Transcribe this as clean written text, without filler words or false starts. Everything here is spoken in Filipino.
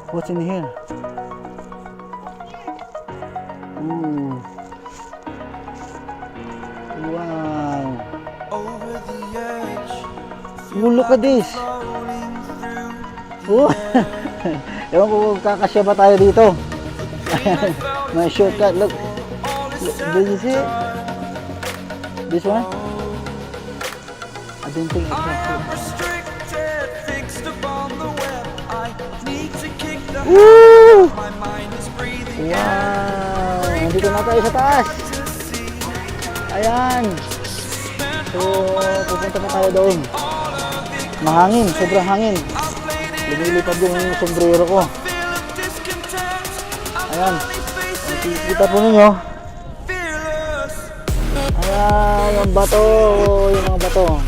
What's in here? Ooh. Wow. Ooh, look at this. Oh. Ewan ko kung kakasya ba tayo dito. May shortcut. Look. Did you see it? This one? I don't think I can see it. Woo! Wow! Nandito na tayo sa taas. Ayan. So, pupunta na tayo doon. Mahangin, sobrang hangin. Lumilipad yung sombrero ko. Ayan. Kita po ninyo. Ayan, yung bato. Yung mga bato.